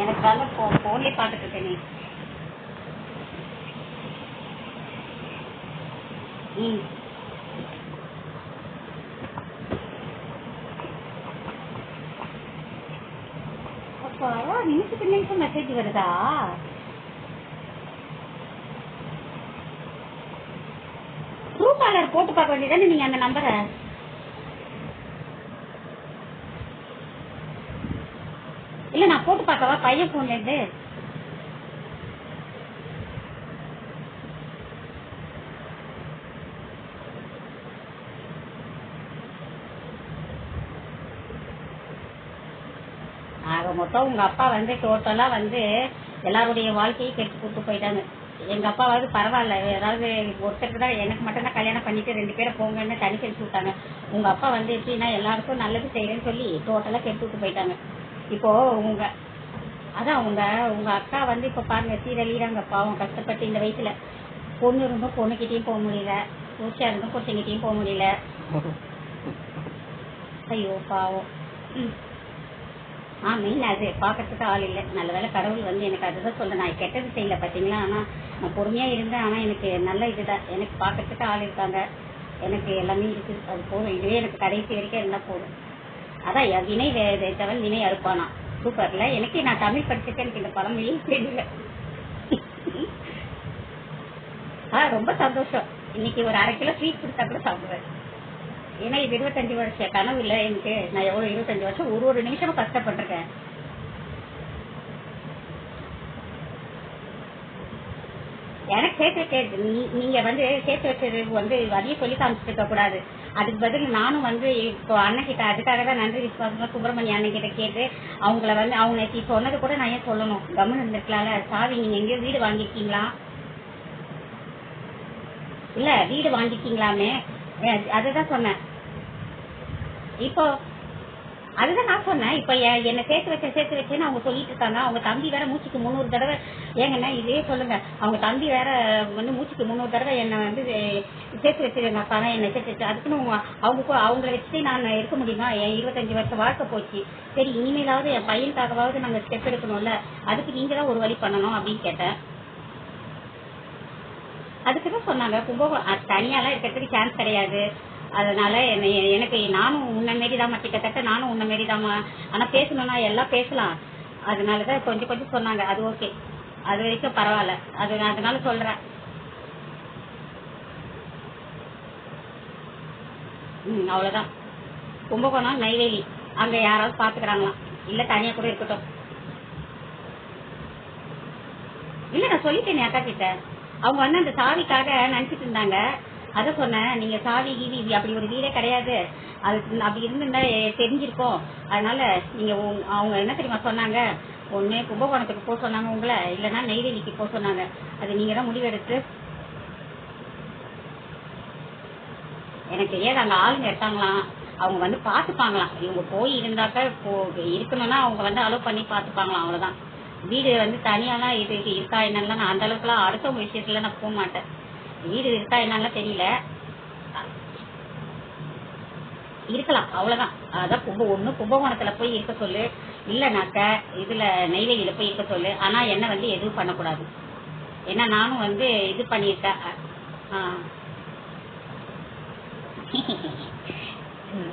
எனக்கு வந்து போன்லயே பாத்துட்டு இருக்கேன் நீ. நிமிஷத்துக்கு நிமிஷம் மெசேஜ் வருதா? ட்ரூ காலர் போட்டு பார்க்க வேண்டியதானே நீங்க அந்த நம்பரை. இல்ல நான் போட்டு பார்க்கவா பையன் போன்ல இருந்து? ஆக மொத்தம் உங்க அப்பா வந்து டோட்டலா வந்து எல்லாருடைய வாழ்க்கையை கெட்டு கூட்டு போயிட்டாங்க. எங்க அப்பாவாவது பரவாயில்ல, ஏதாவது ஒருத்தருக்கு தான், எனக்கு மட்டும் தான் கல்யாணம் பண்ணிட்டு 2 பேரை போங்கன்னு தனி கழிச்சு விட்டாங்க. உங்க அப்பா வந்து எப்படின்னா எல்லாருக்கும் நல்லது செய்யறேன்னு சொல்லி டோட்டலா கெட்டு விட்டு போயிட்டாங்க. இப்போ அதான் உங்க அக்கா வந்து இப்ப பாருங்க சீரழிறாங்க பாவம், கஷ்டப்பட்டு இந்த வயசுல. பொண்ணு இருந்தும் பொண்ணுகிட்டயும் போக முடியல, பூச்சா இருந்தும் பூச்சங்கிட்டயும் போக முடியல. ஐயோ பாவம். மெயின் அது பாக்கிறதுக்கு ஆள் இல்லை. நல்ல வேலை கடவுள் வந்து எனக்கு அதுதான் சொல்ல, நான் கெட்டது செய்யல பாத்தீங்களா. ஆனா நான் பொறுமையா இருந்தேன். ஆனா எனக்கு நல்ல இதுதான், எனக்கு பாக்கிறதுக்கு ஆள் இருக்காங்க, எனக்கு எல்லாமே இருக்கு, அது போதும். இதுவே எனக்கு கடைசி வரைக்கும் இருந்தா போதும். அதான் வினை தவன் வினை அறுப்பானா. சூப்பர்ல. எனக்கு நான் தமிழ் படிச்சுட்டு எனக்கு இந்த படம் தெரியல. ரொம்ப சந்தோஷம். இன்னைக்கு ஒரு 1/2 கிலோ ஸ்வீட் கொடுத்தா கூட சாப்பிடுவேன். ஏன்னா இது 25 வருஷம் கனவு இல்லை எனக்கு. நான் எவ்வளவு 25 வருஷம் ஒரு நிமிஷமும் கஷ்டப்பட்டிருக்கேன். எனக்கு சேர்த்து நீங்க வந்து சேர்த்து வச்சது வந்து அதையும் சொல்லி காமிச்சிட்டு இருக்க கூடாது. அதுக்கு பதில் நானும் வந்து இப்போ அண்ணன் கிட்ட அதுக்காக தான் நன்றி விசுவாசமா சுப்பிரமணிய அண்ணன் கிட்ட கேட்டு அவங்கள வந்து அவங்க சொன்னது கூட நான் ஏன் சொல்லணும், கவனம் இருந்திருக்கலாம்ல. சாவி நீங்க எங்கேயோ வீடு வாங்கிருக்கீங்களா? இல்ல வீடு வாங்கிருக்கீங்களாமே, அதுதான் சொன்னேன். இப்போ அதுதான் நான் சொன்னேன். இப்ப என்ன சேர்த்து வச்சேன்னு அவங்க சொல்லிட்டு இருக்காங்க. அவங்க தம்பி வேற மூச்சுக்கு 300 தடவை, ஏங்கன்னா இதே சொல்லுங்க, அவங்க தம்பி வேற வந்து மூச்சுக்கு 300 தடவை என்ன வந்து சேர்த்து வச்சிருங்க அப்பா என்ன சேர்த்து வச்சு. அதுக்குன்னு அவங்கள வச்சுட்டு நான் இருக்க முடியுமா? என் 25 வருஷம் வாழ்க்கை போச்சு. சரி இனிமேலாவது என் பையனுக்காகவாவது நாங்க ஸ்டெப் எடுக்கணும்ல, அதுக்கு நீங்க தான் ஒரு வழி பண்ணணும் அப்படின்னு கேட்டேன். அதுக்குதான் சொன்னாங்க கும்பகோணம் தனியாலாம் இருக்கிறதுக்கு சான்ஸ் கிடையாது. அதனால எனக்கு நானும் உன்ன மாரிதாம்மா, கிட்டத்தட்ட நானும் உன்ன மாரிதாம்மா. ஆனா பேசணும்னா எல்லாம் பேசலாம். அதனாலதான் கொஞ்சம் சொன்னாங்க. அது ஓகே, அது வரைக்கும் பரவாயில்ல. அதனால சொல்றேன். அவ்வளவுதான். கும்பகோணம் நெய்வேலி அங்க யாராவது பாத்துக்கிறாங்களாம், இல்ல தனியா கூட இருக்கட்டும். இல்ல நான் சொல்லிட்டேன் அக்கா கிட்ட. அவங்க வந்து அந்த சாவிக்காக நினைச்சிட்டு இருந்தாங்க. அத சொன்னேன், நீங்க சாவி கீவி அப்படி ஒரு வீடே கிடையாது, அது அப்படி இருந்துருந்தா தெரிஞ்சிருக்கோம். அதனால நீங்க அவங்க என்ன தெரியுமா சொன்னாங்க, ஒண்ணு கும்பகோணத்துக்கு போக சொன்னாங்க உங்களை, இல்லைன்னா நெய்வேலிக்கு போக சொன்னாங்க. அது நீங்க தான் முடிவெடுத்து. எனக்கு தெரியாது, அங்க ஆளுங்க இருக்காங்களாம், அவங்க வந்து பாத்துப்பாங்களாம். இவங்க போய் இருந்தாக்க இருக்கணும்னா அவங்க வந்து அலோவ் பண்ணி பாத்துப்பாங்களாம், அவ்வளவுதான். வீடு வந்து தனியாலாம் இது இருக்கா என்னன்னா, நான் அந்த அளவுக்குலாம் அடுத்தவங்க விஷயத்துல நான் போக மாட்டேன். வீடு இருக்கா என்னன்னா தெரியல, இருக்கலாம் அவ்வளவுதான். அதான் ஒண்ணு கும்பகோணத்துல போய் இருக்க சொல்லு, இல்லனாக்க இதுல நெய்வேலியில போய் இருக்க சொல்லு. ஆனா என்ன வந்து எதுவும் பண்ணக்கூடாது. ஏன்னா நானும் வந்து இது பண்ணிருக்கேன்.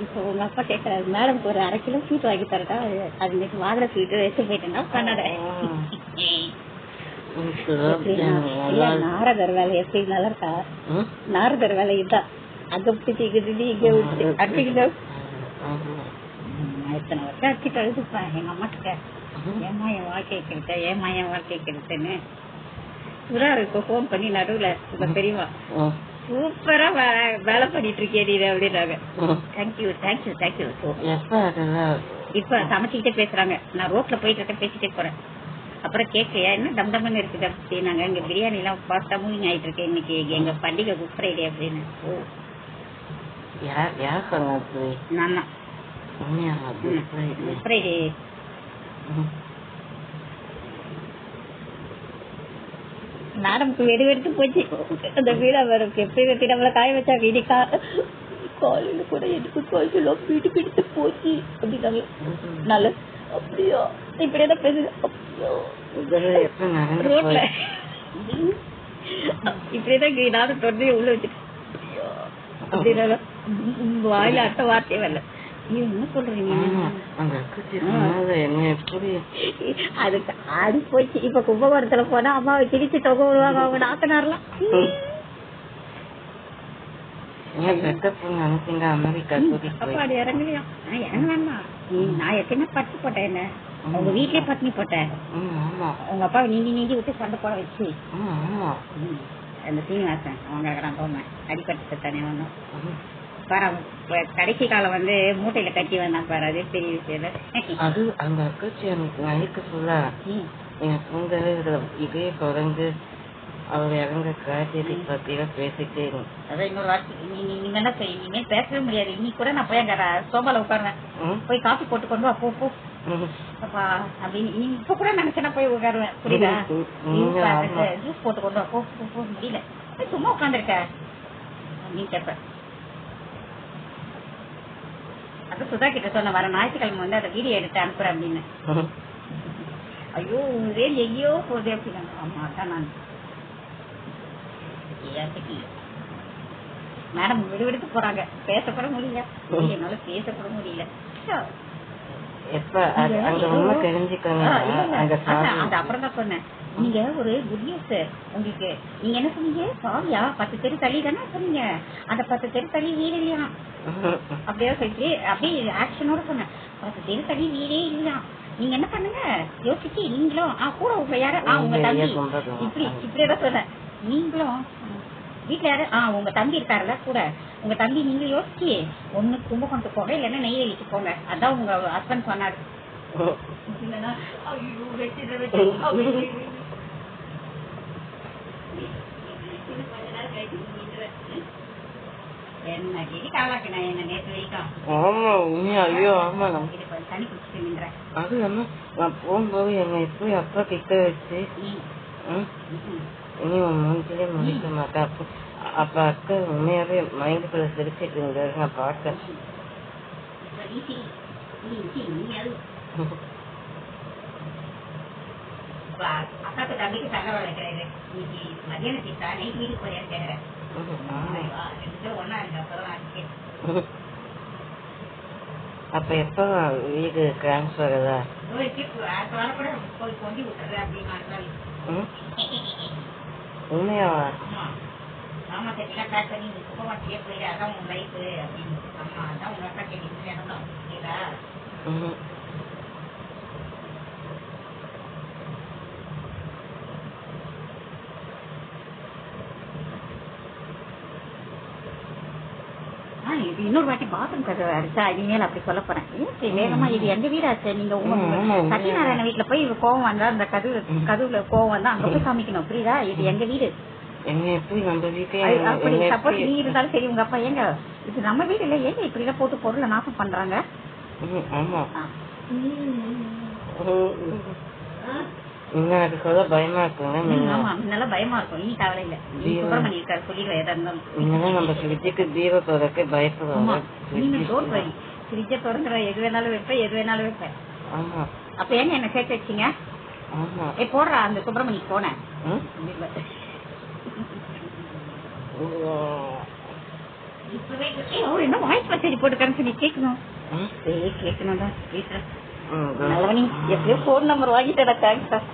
இப்போ உங்க அப்பா கேட்கறாரு, மேடம் ஒரு 1/2 கிலோ ஸ்வீட் வாங்கி தரட்டா? அது நேற்று வாங்குற ஸ்வீட் எடுத்து போயிட்டேன்னா பண்ணாத. நாரதர் வேலை எப்படி நல்லா இருக்கா? நாரதர் வேலை இதுதான், அங்க பிடிச்சி இங்க விட்டு அடிச்சுக்கிட்டோம். எத்தனை வருஷம் அடிச்சுட்டு அழுதுப்பேன் எங்க அம்மா கிட்ட, ஏமா என் வாழ்க்கை கிடைத்த, ஏமா என் வாழ்க்கை கிடைத்தேன்னு. சுரா இப்ப போன் பண்ணி நடுவுல உங்க பெரியவா சூப்பரா வேலை பண்ணிட்டு இருக்கேன் நீ அப்படின்னாங்க. தேங்க்யூ. இப்ப சமைச்சுக்கிட்டே பேசுறாங்க, நான் ரோட்ல போயிட்டு இருக்க பேசிட்டே போறேன். அப்புறம் கேட்கையா என்ன தம்தம்னு இருக்குது அப்படின்னாங்க. இங்க பிரியாணி எல்லாம் ஃபாஸ்டா மூவிங் ஆயிட்டு இருக்கேன் இன்னைக்கு, எங்க பண்டிகை குட் ஃப்ரைடே அப்படின்னு. நான் குட் ஃப்ரைடே மேடம்க்கு வெடி வெடித்து போச்சு அந்த வீடா. வரும் எப்படி வெட்டி நம்மள காய வச்சா வீடு காலையில கூட எனக்கு கொஞ்சம் வீடு பிடித்து போச்சு அப்படின்னாங்க. நல்ல அப்படியோ இப்படியேதான் பேசுது. அப்படியோ இதெல்லாம் எப்ப நடந்து ரோட்ல போய் இப்படியேதான் நானும் தொடர்ந்து உள்ள வச்சுட்டு அப்படின்னா வாயில அடுத்த வார்த்தையே வரல. நீ என்ன சொல்றீங்க? அந்த அக்கச்சி சொன்னது என்ன எப்படி அதுக்கு ஆடி போச்சு. இப்ப கும்பகோணத்துல போனா அம்மாவை கிழிச்சு தொகை விடுவாங்க அவங்க நாத்தனார்லாம். நினைச்சீங்க அமெரிக்கா அப்பாடி இறங்கலையா? இறங்க வேண்டாம். நான் எத்தனை பட்டு போட்டேன். என்ன உங்க வீட்லயே பட்டினி போட்டேன். உங்க அப்பா நீந்தி விட்டு சண்டை போட வச்சு அந்த சீனிவாசன் அவங்க நான் போனேன் அடிப்பட்டு தானே ஒன்றும் பாரு. கடைசி காலம் வந்து மூட்டையில கட்டி வந்தான் பாரு. அதே பெரிய விஷயம். அது அந்த அக்கச்சி எனக்கு நைட்டு ஃபுல்லா என் தூங்கவே இதே தொடர்ந்து அவர் இறங்க கிராஜுவேட் பத்தியா பேசிட்டே அதான் இன்னொரு வார்த்தை நீங்க என்ன செய்ய இனிமேல் பேசவே முடியாது. இன்னைக்கு கூட நான் போய் அங்க சோபால உட்காருவேன். போய் காஃபி போட்டு கொண்டு வா போ அப்பா அப்படின்னு இப்ப கூட நினைச்சேன்னா போய் உட்காருவேன். புரியுதா? ஜூஸ் போட்டு கொண்டு வா போ முடியல சும்மா உட்காந்துருக்க அப்படின்னு கேட்பேன். அது சுதா கிட்ட சொன்ன வர ஞாயிற்றுக்கிழமை வந்து அதை வீடியோ எடுத்து அனுப்புறேன் அப்படின்னு. ஐயோ ரேஞ்ச் எங்கேயோ போகுது அப்படின்னா. ஆமா அதான் நான் மேடம் விடுவிடுத்து போறாங்க. பேசப்பட முடியல. என்னால பேசப்பட முடியல. அப்புறம் தான் சொன்னேன். நீங்க ஒரு குட் நியூஸ் உங்களுக்கு. நீங்க என்ன சொன்னீங்க? சாவியா 10 தெரு தள்ளி தானே சொன்னீங்க. அந்த 10 தெரு தள்ளி வீடு இல்லையா? அப்படியே சொல்லி அப்படியே ஆக்ஷனோட சொன்னேன். 10 தெரு தள்ளி வீடே இல்லையா? நீங்க என்ன பண்ணுங்க யோசிச்சு நீங்களும் கூட உங்க யாரு உங்க தம்பி இப்படியேதான் சொன்னேன். நீங்களும் வீட்டுல யாரு உங்க தம்பி இருக்காருல்ல கூட உங்க தம்பி நீங்க யோசிச்சு ஒண்ணு கும்பகோணத்துக்கு போங்க இல்லன்னா நெய்வேலிக்கு போங்க. அதான் உங்க ஹஸ்பண்ட் சொன்னாரு. என்ன கேடி காலாக்கு நான் என்ன நேற்று வரைக்கும் தனி குடிச்சிட்டு நின்றேன். அது நம்ம நான் போகும்போது என்னை போய் அப்பா கிட்ட வச்சு இனி உன் மூஞ்சிலே முடிக்க மாட்டேன். அப்ப அக்கா உண்மையாவே மைண்டுக்குள்ள சிரிச்சிட்டு இருந்தாரு. நான் பார்த்தேன். அக்காக்கு தம்பிக்கு சண்டை வளர்க்கிறது மதியானத்திட்டா நைட் வீட்டுக்கு போய் கேட்கிறேன். ஒன்னா இருக்கு அப்பதான் அப்ப எப்ப வீடு டிரான்ஸ்பர் கூட போய் கொண்டு விட்டுறது அப்படின்னு உண்மையாவா? ஆமா சரியா பேக் பண்ணி குப்பமாட்டியே போயிடு. அதான் உங்க லைஃப் அப்படின்னு. ஆமா அதான் உங்க அக்கா கேட்டீங்களா? இன்னொரு வாட்டி பாத்ரூம் கதவை அடிச்சா இனிமேல் அப்படி சொல்ல போறேன். வேகமா இது எங்க வீடாச்சு. நீங்க சத்யநாராயண வீட்டுல போய் கோவம் வந்தா அந்த கதவுல கோவம் வந்தா அங்க போய் காமிக்கணும். புரியுதா? இது எங்க வீடு. அப்படி சப்போஸ் நீ இருந்தாலும் சரி உங்க அப்பா ஏங்க இது நம்ம வீடு இல்ல ஏங்க இப்படி எல்லாம் போட்டு பொருளை நாசம் பண்றாங்க. பயமா இருக்குங்க. நல்லா பயமா இருக்கும். இனி கவலை இல்ல. சுப்பிரமணியம் இருக்காரு சொல்லிடுவேன் எதா இருந்தாலும். நம்ம ஃப்ரிட்ஜுக்கு தீப திறக்க பயப்படுவோம். ஃப்ரிட்ஜை திறந்துற எது வேணாலும் வைப்பேன் எது வேணாலும் வைப்பேன். அப்ப ஏங்க என்ன சேர்த்து வச்சீங்க? போடுறா அந்த சுப்பிரமணிக்கு போனேன். என்ன வாய்ஸ் மெசேஜ் போட்டுக்கன்னு சொல்லி கேட்கணும். கேட்கணும் தான் வீட்டுல. எப்படியோ போன் நம்பர் வாங்கிட்டேன். தேங்க்ஸ்.